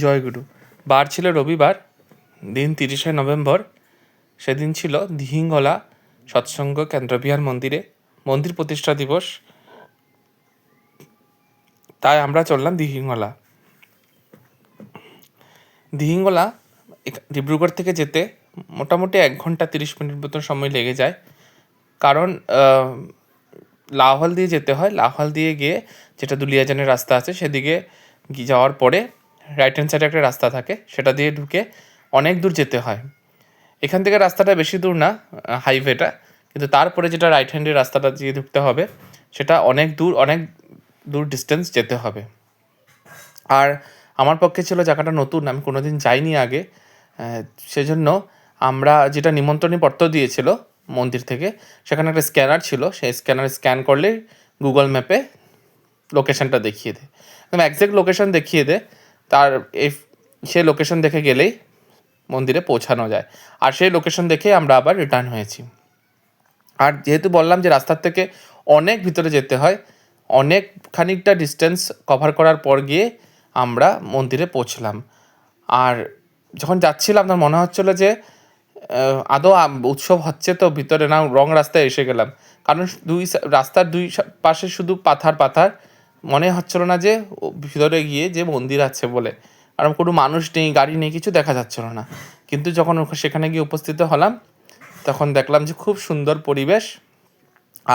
জয়গুরু। বার ছিল রবিবার, দিন 30শে নভেম্বর। সেদিন ছিল দিহিঙ্গলা সৎসঙ্গ কেন্দ্রবিহার মন্দিরে মন্দির প্রতিষ্ঠা দিবস। তাই আমরা চললাম দিহিঙ্গলা। দিহিঙ্গলা ডিব্রুগড় থেকে যেতে মোটামুটি 1 ঘন্টা 30 মিনিট মতো সময় লেগে যায়, কারণ লাহোল দিয়ে যেতে হয়। লাহোল দিয়ে গিয়ে যেটা দুলিয়াজানের রাস্তা আছে সেদিকে যাওয়ার পরে রাইট হ্যান্ড সাইডে একটা রাস্তা থাকে, সেটা দিয়ে ঢুকে অনেক দূর যেতে হয়। এখান থেকে রাস্তাটা বেশি দূর না, হাইওয়েটা, কিন্তু তারপরে যেটা রাইট হ্যান্ডের রাস্তাটা দিয়ে ঢুকতে হবে সেটা অনেক দূর ডিস্টেন্স যেতে হবে। আর আমার পক্ষে ছিল জায়গাটা নতুন, আমি কোনোদিন যাইনি আগে, সেজন্য আমরা যেটা নিমন্ত্রণী পত্র দিয়েছিল মন্দির থেকে, সেখানে একটা স্ক্যানার ছিল, সেই স্ক্যানার স্ক্যান করলে গুগল ম্যাপে লোকেশানটা দেখিয়ে দেয়, একদম একজ্যাক্ট লোকেশান দেখিয়ে দেয়। সেই লোকেশন দেখে গেলেই মন্দিরে পৌঁছানো যায়। আর সেই লোকেশন দেখে আমরা আবার রিটার্ন হয়েছি। আর যেহেতু বললাম যে রাস্তার থেকে অনেক ভিতরে যেতে হয়, অনেক খানিকটা ডিস্টেন্স কভার করার পর গিয়ে আমরা মন্দিরে পৌঁছলাম। আর যখন যাচ্ছিলাম তখন মনে হচ্ছিলো যে আদৌ উৎসব হচ্ছে তো ভিতরে, না রং রাস্তায় এসে গেলাম। কারণ রাস্তার দুই পাশে শুধু পাথর, মনে হচ্ছিলো না যে ভিতরে গিয়ে যে মন্দির আছে বলে। আর কোনো মানুষ নেই, গাড়ি নেই, কিছু দেখা যাচ্ছিল না। কিন্তু যখন সেখানে গিয়ে উপস্থিত হলাম তখন দেখলাম যে খুব সুন্দর পরিবেশ।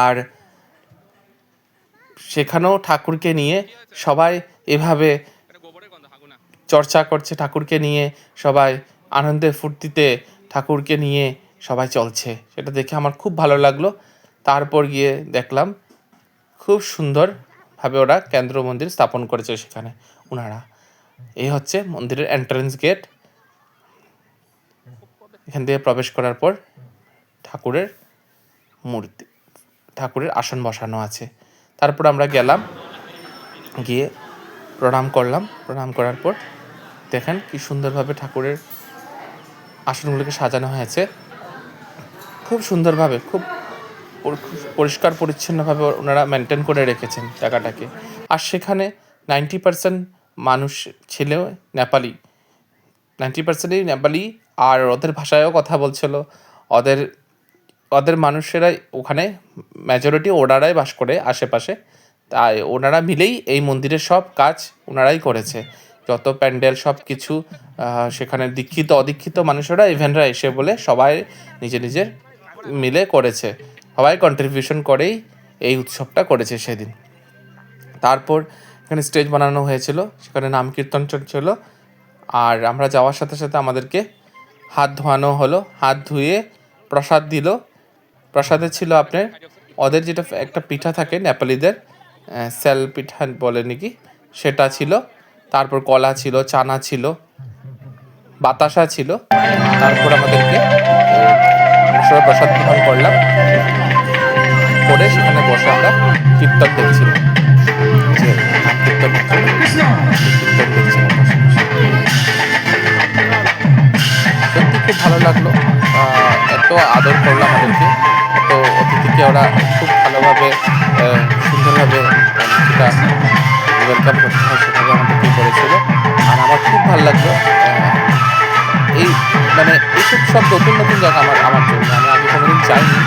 আর সেখানেও ঠাকুরকে নিয়ে সবাই এভাবে চর্চা করছে, ঠাকুরকে নিয়ে সবাই আনন্দে ফুর্তিতে ঠাকুরকে নিয়ে সবাই চলছে, সেটা দেখে আমার খুব ভালো লাগলো। তারপর গিয়ে দেখলাম খুব সুন্দরভাবে ওরা কেন্দ্র মন্দির স্থাপন করেছে সেখানে ওনারা। এই হচ্ছে মন্দিরের এন্ট্রান্স গেট। এখান থেকে প্রবেশ করার পর ঠাকুরের আসন বসানো আছে। তারপর আমরা গেলাম, গিয়ে প্রণাম করলাম। প্রণাম করার পর দেখেন কি সুন্দরভাবে ঠাকুরের আসনগুলোকে সাজানো হয়েছে, খুব সুন্দরভাবে, খুব পরিষ্কার পরিচ্ছন্নভাবে ওনারা মেনটেন করে রেখেছেন জায়গাটাকে। আর সেখানে 90% মানুষ ছিল নেপালি, 90%ই নেপালি। আর ওদের ভাষায়ও কথা বলছিল। ওদের মানুষেরাই ওখানে মেজরিটি ওনারাই বাস করে আশেপাশে। তাই ওনারা মিলেই এই মন্দিরের সব কাজ ওনারাই করেছে, যত প্যান্ডেল সব কিছু। সেখানে দীক্ষিত অদীক্ষিত মানুষেরা ইভেন্টরা এসে বলে সবাই নিজের মিলে করেছে, সবাই কন্ট্রিবিউশন করেই এই উৎসবটা করেছে সেদিন। তারপর এখানে স্টেজ বানানো হয়েছিল, সেখানে নাম কীর্তন চলছিল। আর আমরা যাওয়ার সাথে সাথে আমাদেরকে হাত ধোয়ানো হলো, হাত ধুয়ে প্রসাদ দিল। প্রসাদে ছিল আপনার ওদের যেটা একটা পিঠা থাকে নেপালিদের, সেল পিঠা বলে নাকি, সেটা ছিল। তারপর কলা ছিল, চানা ছিল, বাতাসা ছিল। তারপর আমাদেরকে সবাই প্রসাদ গ্রহণ করলাম, করে সেখানে বসে আমরা কীর্তন দেখছিলাম, যে কীর্তন দেখছিলাম। সত্যি খুব ভালো লাগলো, এত আদর করলো আমাদেরকে, এত অতিথিকে ওরা খুব ভালোভাবে সুন্দরভাবে যেটা ওয়েলকাম করতে হয় সেভাবে আমাদেরকে করেছিল। আর আমার খুব ভালো লাগলো এইসব সব নতুন জায়গা আমার জন্য, আমি আগে কোনোদিন যাইনি।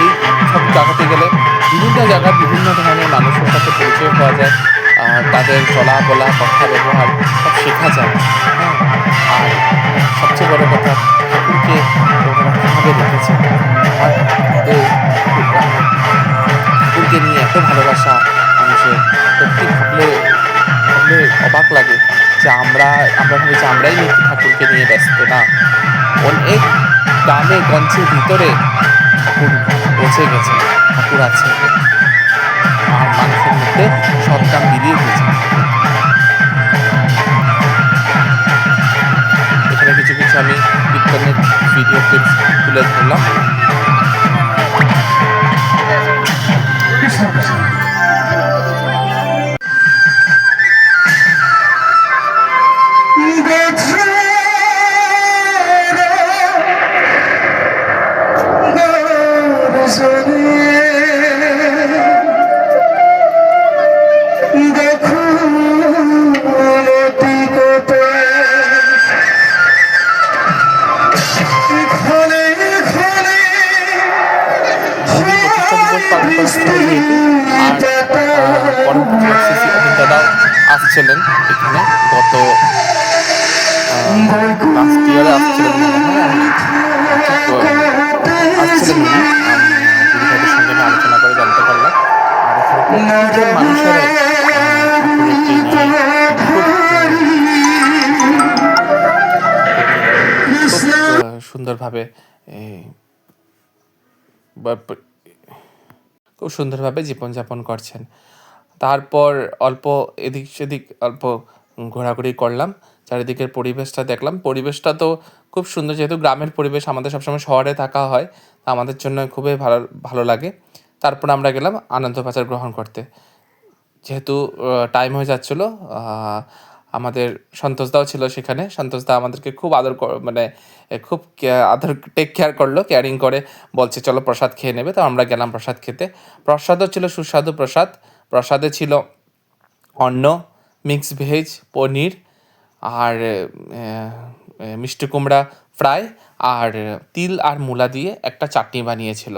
এই সব জায়গাতে গেলে বিভিন্ন জায়গার বিভিন্ন ধরনের মানুষের সাথে পরিচয় পাওয়া যায়, তাদের চলা বলা, কথা ব্যবহার সব শেখা যায়। আর সবচেয়ে বড় কথা, ঠাকুরকে ওনারা কীভাবে রেখেছে, আর ঠাকুরকে নিয়ে এত ভালোবাসা মানুষের, সত্যি ভাবলে অবাক লাগে যে আমরা ভাবি যে আমরাই নাকি ঠাকুরকে নিয়ে ব্যস্ত, না, অনেক গ্রামে গঞ্জের ভিতরে ঠাকুর পৌঁছে গেছে, ঠাকুর আছে, আর মানুষের মধ্যে সব কাম মিলিয়ে গেছে। এখানে কিছু আমি কীর্তনের ভিডিও ক্লিপস তুলে ধরলাম। আসছিলেন এখানে গত লাস্ট ইয়ারে আসছিলেন মনে হয়, আমি ঠিক আসছিলেন উনি, গুরু ভাইদের সঙ্গে আমি আলোচনা করে জানতে পারলাম। আর এখানে প্রত্যেকজন মানুষেরাই ঠাকুরকে নিয়ে খুব ঠাকুরকে নিয়ে খুব সুন্দরভাবে খুব সুন্দরভাবে জীবনযাপন করছেন। তারপর অল্প এদিক সেদিক অল্প ঘোরাঘুরি করলাম, চারিদিকের পরিবেশটা দেখলাম। পরিবেশটা তো খুব সুন্দর, যেহেতু গ্রামের পরিবেশ, আমাদের সবসময় শহরে থাকা হয়, আমাদের জন্য খুবই ভালো ভালো লাগে। তারপর আমরা গেলাম আনন্দবাজার গ্রহণ করতে। যেহেতু টাইম হয়ে যাচ্ছিলো, আমাদের সন্তোষদাও ছিল সেখানে। সন্তোষদা আমাদেরকে খুব মানে খুব আদর টেক কেয়ার করলো, কেয়ারিং করে বলছে চলো প্রসাদ খেয়ে নেবে। তো আমরা গেলাম প্রসাদ খেতে। প্রসাদও ছিল সুস্বাদু প্রসাদ। প্রসাদে ছিল অন্ন, মিক্স ভেজ, পনির আর মিষ্টি কুমড়া ফ্রাই, আর তিল আর মূলা দিয়ে একটা চাটনি বানিয়েছিল।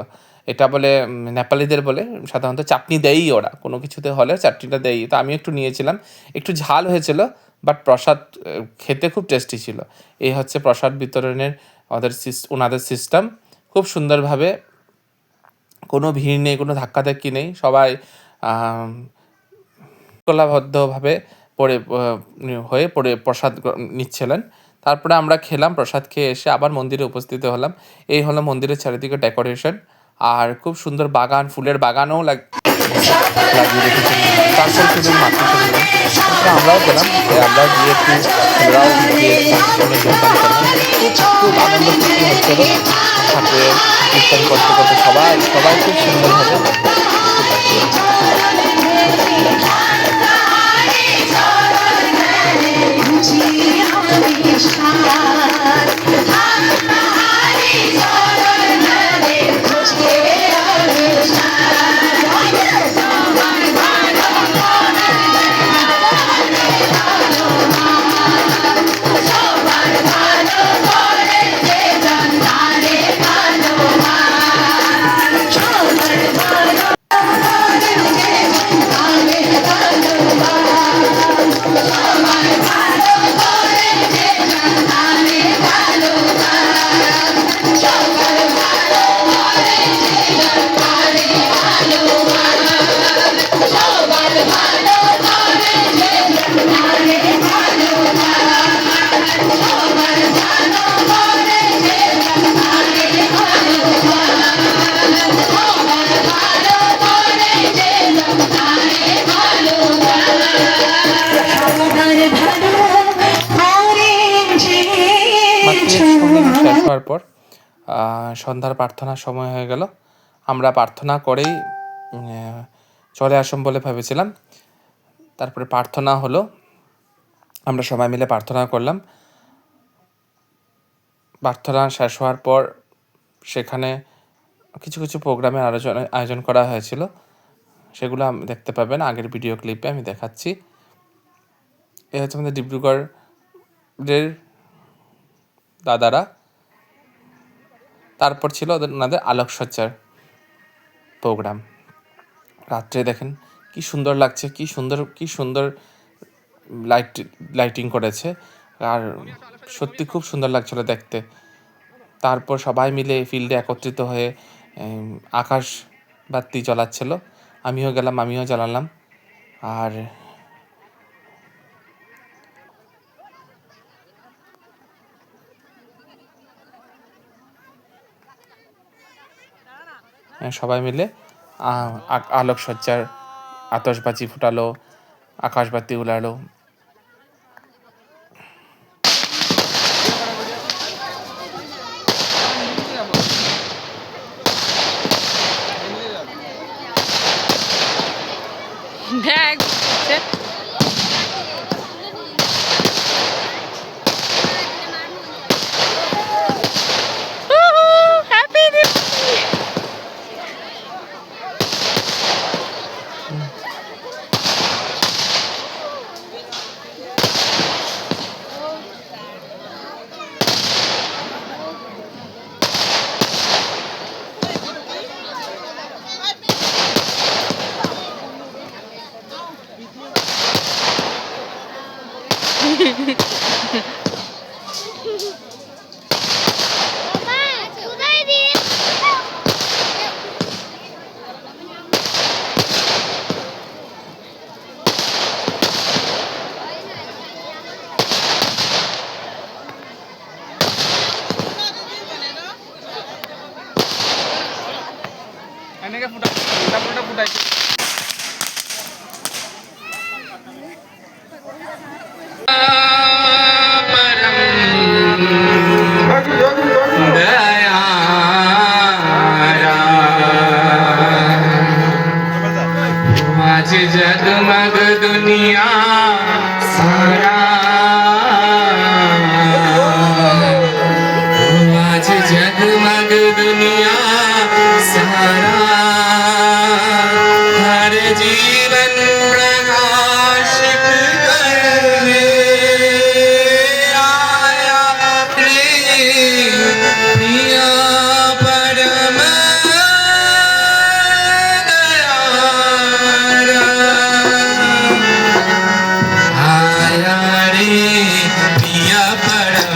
এটা বলে নেপালিদের বলে সাধারণত চাটনি দেয়ই ওরা, কোনো কিছুতে হলে চাটনিটা দেয়ই। তো আমি একটু নিয়েছিলাম, একটু ঝাল হয়েছিল, বাট প্রসাদ খেতে খুব টেস্টি ছিল। এই হচ্ছে প্রসাদ বিতরণের ওনাদের সিস্টেম। খুব সুন্দরভাবে, কোনো ভিড় নেই, কোনো ধাক্কাধাক্কি নেই, সবাই শৃঙ্খলাবদ্ধভাবে পড়ে প্রসাদ নিচ্ছিলেন। তারপরে আমরা খেলাম, প্রসাদ খেয়ে এসে আবার মন্দিরে উপস্থিত হলাম। এই হলো মন্দিরের চারিদিকে ডেকোরেশন, আর খুব সুন্দর বাগান, ফুলের বাগানও লাগিয়ে রেখেছেন। তারপর শুধু মাতৃ শুনলাম, তারপরে আমরাও গেলাম, আমরা গিয়ে একটু ছেলেরাও গিয়ে যোগদান করলাম। খুব আনন্দ ফুর্তি হচ্ছিল ঠাকুরের কীর্তন করতে করতে। সবাই খুব সুন্দরভাবে শেষ হওয়ার পর সন্ধ্যার প্রার্থনার সময় হয়ে গেল। আমরা প্রার্থনা করেই চলে আসুন বলে ভেবেছিলাম। তারপরে প্রার্থনা হলো, আমরা সবাই মিলে প্রার্থনা করলাম। প্রার্থনা শেষ হওয়ার পর সেখানে কিছু কিছু প্রোগ্রামের আয়োজন করা হয়েছিল, সেগুলো দেখতে পাবেন আগের ভিডিও ক্লিপে, আমি দেখাচ্ছি। এ হচ্ছে আমাদের ডিব্রুগড়ের দাদারা। তারপর ছিল ওনাদের আলোকসজ্জার প্রোগ্রাম। রাত্রে দেখেন কি সুন্দর লাগছে, কি সুন্দর লাইটিং করেছে, আর সত্যি খুব সুন্দর লাগছিল দেখতে। তারপর সবাই মিলে ফিল্ডে একত্রিত হয়ে আকাশ বাতি জ্বলাচ্ছিল, আমিও গেলাম, আমিও জ্বালালাম। আর সবাই মিলে আলোকসজ্জার আতশবাজি ফুটালো, আকাশবাতি উড়ালো। आज जगमग दुनिया सारा, आज जगमग दुनिया सारा, हर जीवन प्रकाशित करने आया रे प्रिया परम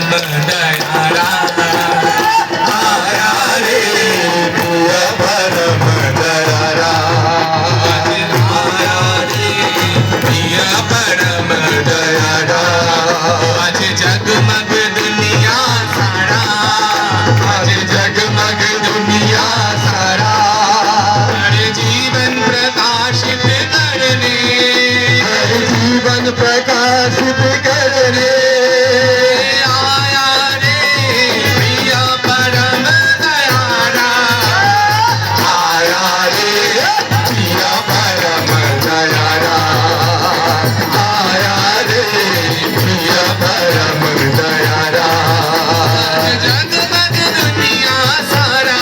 प्रकाशित करने आया रे प्रिया परम दयारा, आया रे प्रिया परम दयारा, आया रे प्रिया परम दयारा। जगमग दुनिया सारा,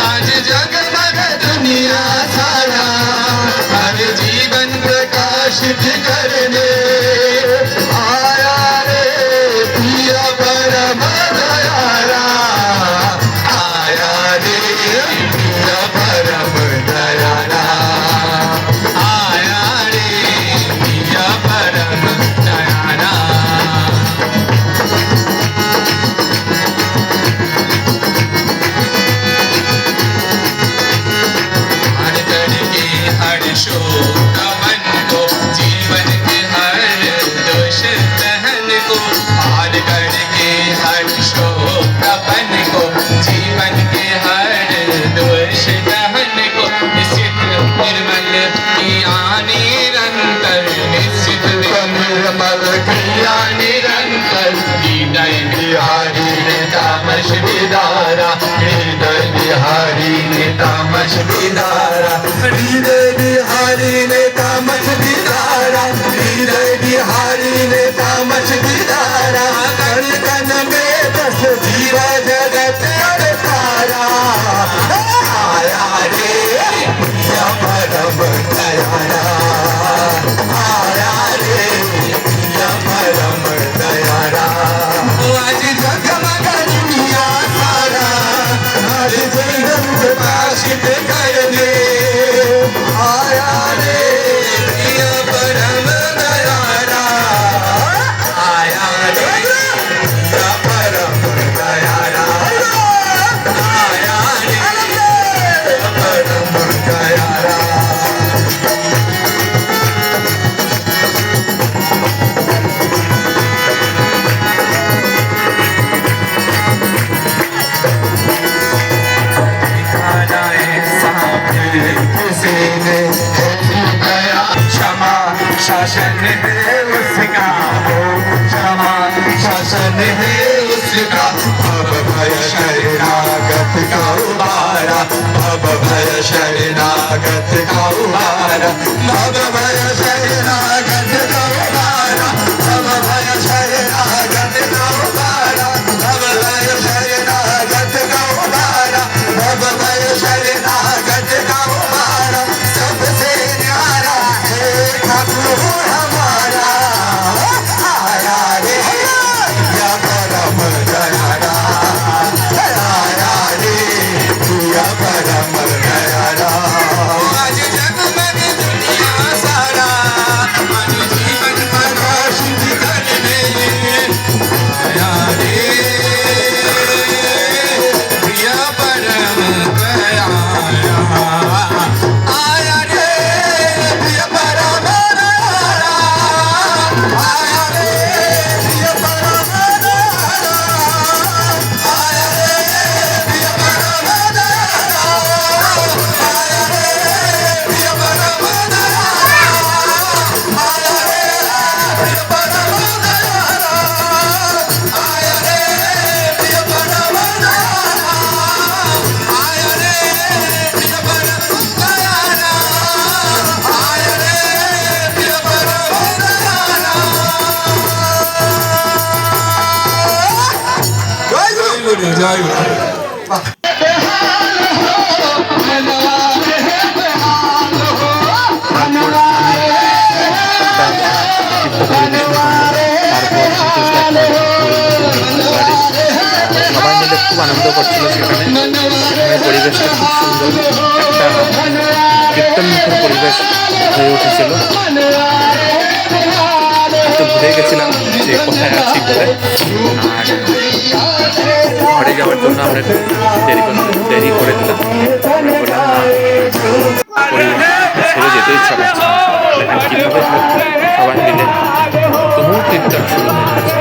आज जगमग दुनिया सारा, हर जीवन प्रकाशित करने आया रे प्रिया परम दयारा, आया रे प्रिया परम दयारा, आया रे प्रिया परम दयारा। हर तड़के हर शोक मन को, जीवन के हर दोष दहन को, हर करके हर शोक मन को, जीवन के हर दोष दहन को, निश्चित निर्मल किया निरंतर, निश्चित निर्मल किया निरंतर, हृदय बिहारी ने तामस बिदारा, हृदय बिहारी ने तामस बिदारा, हृदय बिहारी ने तामस बिदारा, हृदय बिहारी ने तामस बिदारा, कण कण में बस जीवा जगत अवतारा, आया रे प्रिया परम दयारा, आया रे प्रिया परम दयारा। आज जगमग दुनिया सारा, हर जीवन प्रकाशित करने आया रे प्रिया परम दयारा, आया रे प्रिया परम दयारा, आया रे परम दयारा। शासन है उसका, हो क्षमा शासन है उसका, भव भय शरणागत का उबारा, भव भय शरणागत का उबारा, भव भय शरणागत का उबारा, भव भय शरणागत का उबारा, भव भय शरणागत का उबारा, भव भय शरणागत का उबारा। सबसे न्यारा है ठाकुर हमारा, आया रे प्रिया परम दयारा, आया रे प्रिया परम दयारा। आज जगमग दुनिया सारा, आज করে যাই সবাই মিলে খুব আনন্দ করছিল সেখানে। পরিবেশটা খুব সুন্দর, একটা কীর্তনমুখর পরিবেশ হয়ে উঠেছিল। তো ভুলে গেছিলাম যে কোথায় আছি বলে। আর ঘরে যাওয়ার জন্য আমরা একটু দেরি করে দিলাম। আমরা বললাম না, পরিবেশ ছেড়ে যেতে ইচ্ছা করছে না। দেখেন কীভাবে সবাই মিলে তুমুল কীর্তন শুরু হয়ে গেছে।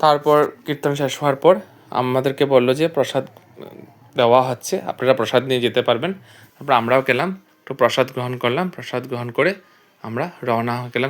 তারপর কীর্তন শেষ হওয়ার পর আমাদেরকে বললো যে প্রসাদ দেওয়া হচ্ছে, আপনারা প্রসাদ নিয়ে যেতে পারবেন। তারপর আমরাও গেলাম, একটু প্রসাদ গ্রহণ করলাম। প্রসাদ গ্রহণ করে আমরা রওনা হয়ে গেলাম